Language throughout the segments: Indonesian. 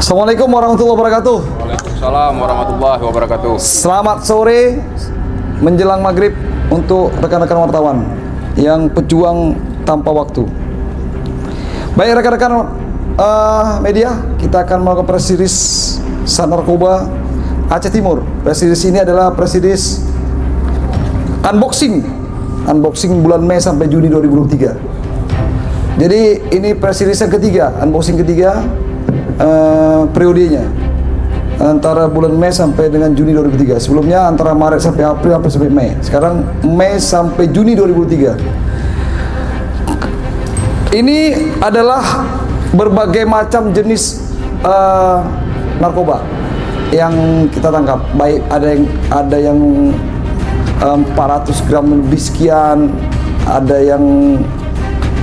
Assalamualaikum warahmatullahi wabarakatuh. Waalaikumsalam warahmatullahi wabarakatuh. Selamat sore menjelang maghrib untuk rekan-rekan wartawan yang pejuang tanpa waktu. Baik rekan-rekan media, kita akan melakukan press release Sat Narkoba Aceh Timur. Press release ini adalah press release unboxing bulan Mei sampai Juni 2023. Jadi ini press release yang ketiga, unboxing ketiga periodenya antara bulan Mei sampai dengan Juni 2003. Sebelumnya antara Maret sampai April sampai Mei. Sekarang Mei sampai Juni 2003. Ini adalah berbagai macam jenis narkoba yang kita tangkap. Baik ada yang 400 gram lebih sekian, ada yang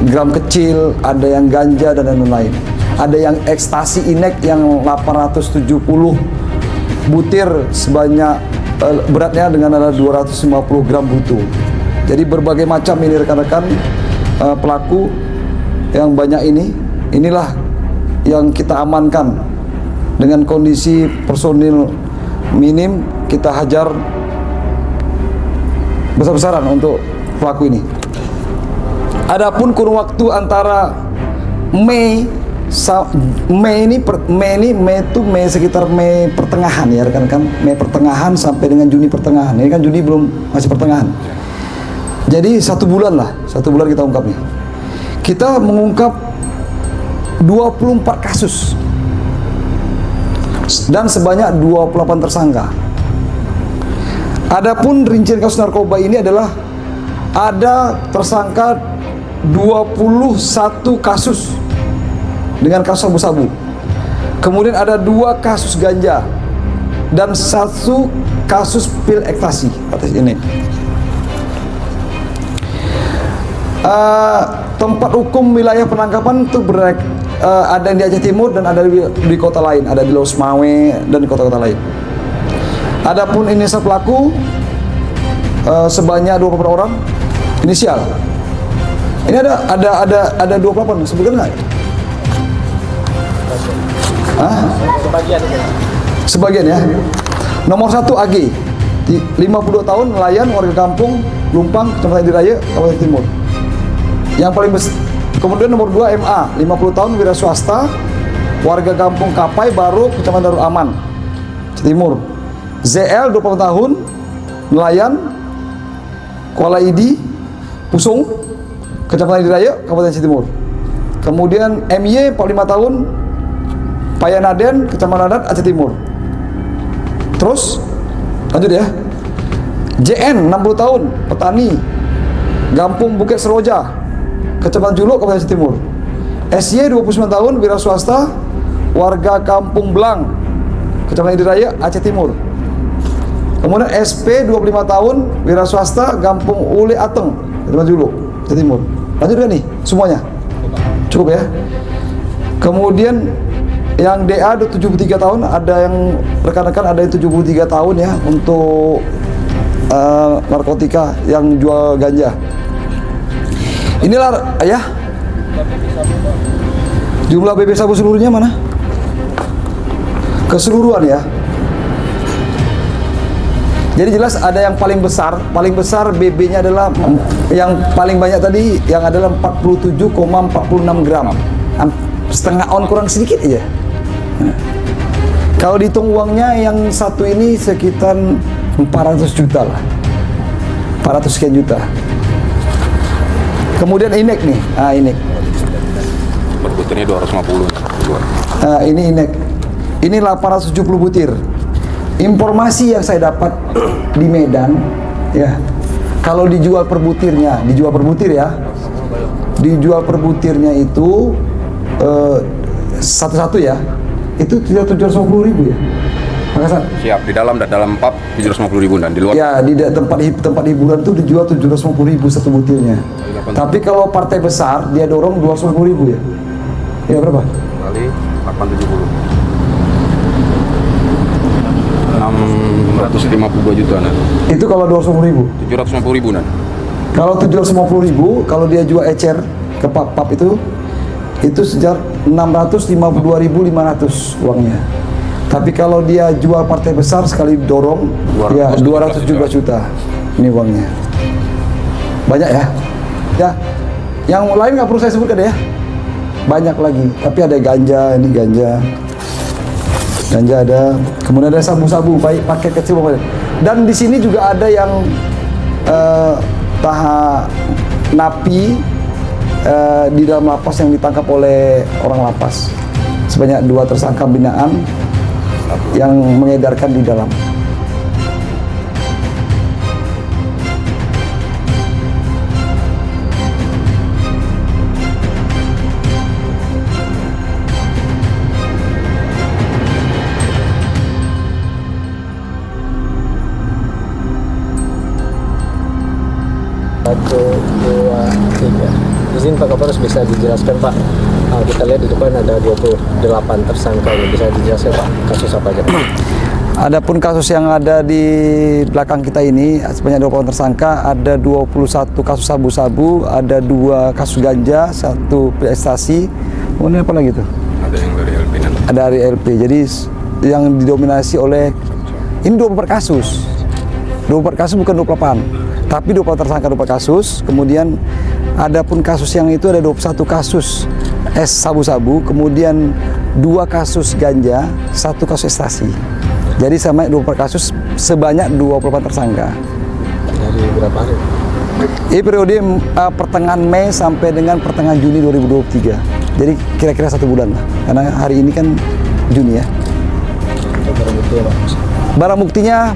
gram kecil, ada yang ganja dan lain-lain. Ada yang ekstasi inek yang 870 butir sebanyak beratnya dengan ada 250 gram bruto. Jadi berbagai macam ini rekan-rekan pelaku yang banyak inilah yang kita amankan dengan kondisi personil minim. Kita hajar besar-besaran untuk pelaku ini. Adapun kurun waktu antara Mei sekitar Mei pertengahan ya rekan-rekan, Mei pertengahan sampai dengan Juni pertengahan. Ini kan Juni masih pertengahan. Jadi satu bulan kita ungkap nih. Kita mengungkap 24 kasus dan sebanyak 28 tersangka. Adapun rincian kasus narkoba ini adalah ada tersangka 21 kasus dengan kasus sabu-sabu. Kemudian ada 2 kasus ganja dan 1 kasus pil ekstasi atas ini. Tempat hukum wilayah penangkapan itu ada di Aceh Timur dan ada di kota lain, ada di Los Mawe dan di kota-kota lain. Adapun inisial pelaku sebanyak 24 orang inisial. Ini ada 28 sebutkan nggak? Sebagian ya. Nomor 1 AG 52 tahun, nelayan, warga kampung Lumpang, Kecamatan Diraya, Kabupaten Timur. Yang paling besar. Kemudian nomor 2 MA 50 tahun, wira swasta, warga kampung Kapai Baru, Kecamatan Darul Aman, Timur. ZL 20 tahun, nelayan, Kuala Idi, Pusung, Kecamatan Diraya, Kabupaten Timur. Kemudian MY 45 tahun, Payanaden, Kecamatan Adat, Aceh Timur. Terus lanjut ya. JN 60 tahun, petani, Gampung Bukit Seroja, Kecamatan Juluk, Kabupaten Timur. SY 29 tahun, wira swasta, warga Kampung Belang, Kecamatan Diraya, Aceh Timur. Kemudian SP 25 tahun, wira swasta, Gampung Ule Ateng, Kecamatan Juluk, Aceh Timur. Lanjut kan nih semuanya? Cukup ya. Kemudian yang DA 73 tahun, ada yang rekan-rekan ada yang 73 tahun ya untuk narkotika yang jual ganja. Inilah ya. Jumlah BB sabu seluruhnya mana? Keseluruhan ya. Jadi jelas ada yang paling besar BB-nya adalah yang paling banyak tadi yang adalah 47,46 gram. Setengah on kurang sedikit aja. Kalau dihitung uangnya yang satu ini sekitar 400 juta lah. 400 sekian juta. Kemudian inek nih. Inek. Berbutirnya 250. Ini inek. Ini 870 butir. Informasi yang saya dapat di Medan ya. Kalau dijual per butir ya. Dijual per butirnya itu satu-satu ya. Itu 750.000 ya. Makassar. Siap, di dalam dan dalam pub 750.000 dan di luar. Ya, di tempat hiburan itu dijual 750.000 satu butirnya. Tapi kalau partai besar dia dorong 250.000 ya. Ya berapa? Kali 870. 652 juta nah. Itu kalau 250.000. 750.000 nah. Kalau 750.000, kalau dia jual ecer ke pub itu sejar 652.500 uangnya. Tapi kalau dia jual partai besar sekali dorong, 200 ya 217 juta. Ini uangnya. Banyak ya. Ya. Yang lain nggak perlu saya sebutkan ya. Banyak lagi. Tapi ada ganja, ini ganja. Ganja ada. Kemudian ada sabu-sabu, baik paket kecil maupun. Dan di sini juga ada yang napi di dalam lapas yang ditangkap oleh orang lapas. Sebanyak 2 tersangka binaan yang mengedarkan di dalam. Satu, dua, tiga. Izin Pak Kapolres bisa dijelaskan Pak. Kita lihat di depan ada 28 tersangka. Bisa dijelaskan Pak kasus apa aja? Adapun kasus yang ada di belakang kita ini sebanyak 20 tersangka, ada 21 kasus sabu-sabu, ada 2 kasus ganja, 1 pil ekstasi. Kemudian apa lagi tuh? Ada yang dari LP nanti. Ada dari LP. Jadi yang didominasi oleh ini 24 kasus. 24 kasus bukan 28. Tapi 20 tersangka 24 kasus. Kemudian adapun kasus yang itu ada 21 kasus sabu-sabu, kemudian 2 kasus ganja, 1 kasus ekstasi. Jadi sama 24 kasus sebanyak 24 tersangka. Dari berapa hari? Ini periode pertengahan Mei sampai dengan pertengahan Juni 2023. Jadi kira-kira 1 bulan lah. Karena hari ini kan Juni ya. Barang bukti ya Pak? Barang buktinya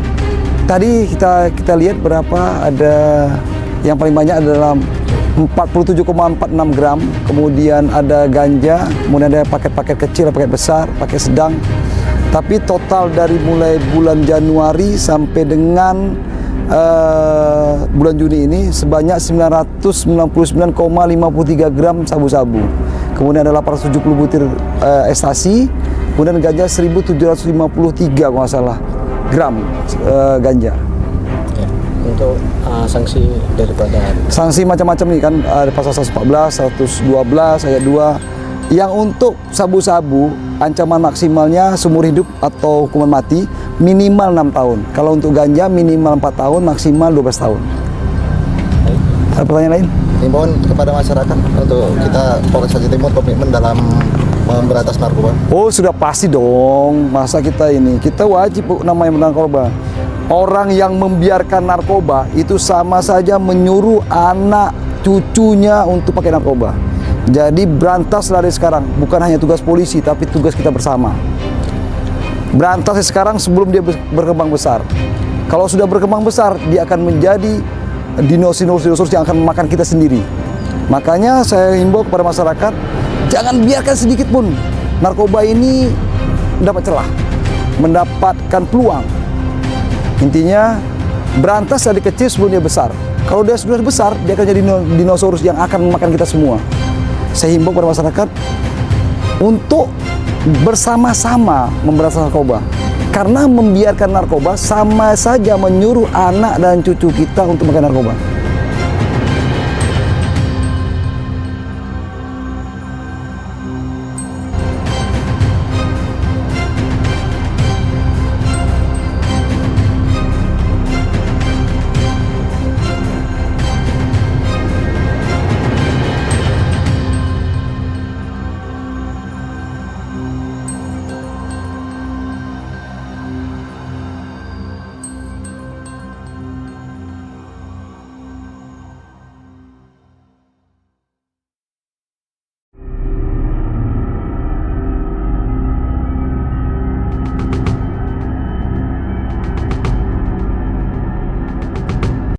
tadi kita lihat berapa, ada yang paling banyak adalah 47,46 gram, kemudian ada ganja, kemudian ada paket-paket kecil, paket besar, paket sedang. Tapi total dari mulai bulan Januari sampai dengan bulan Juni ini sebanyak 999,53 gram sabu-sabu. Kemudian ada 870 butir ekstasi, kemudian ganja 1753 kalau nggak salah gram ganja. Ya. Untuk sanksi daripada Sanksi macam-macam nih kan, ada pasal 114, 112 ayat 2. Yang untuk sabu-sabu ancaman maksimalnya seumur hidup atau hukuman mati minimal 6 tahun. Kalau untuk ganja minimal 4 tahun, maksimal 12 tahun. Ada pertanyaan lain? Himbauan kepada masyarakat untuk kita Polres Aceh Timur komitmen dalam memberantas narkoba. Oh sudah pasti dong, masa kita wajib namanya narkoba. Orang yang membiarkan narkoba itu sama saja menyuruh anak cucunya untuk pakai narkoba. Jadi berantas dari sekarang, bukan hanya tugas polisi tapi tugas kita bersama. Berantas sekarang sebelum dia berkembang besar. Kalau sudah berkembang besar, dia akan menjadi dinosaurus yang akan memakan kita sendiri. Makanya saya himbau kepada masyarakat, jangan biarkan sedikit pun narkoba ini mendapat celah, mendapatkan peluang. Intinya berantas dari kecil sebelum dia besar. Kalau dia sudah besar, dia akan jadi dinosaurus yang akan memakan kita semua. Saya himbau kepada masyarakat untuk bersama-sama memberantas narkoba. Karena membiarkan narkoba sama saja menyuruh anak dan cucu kita untuk makan narkoba.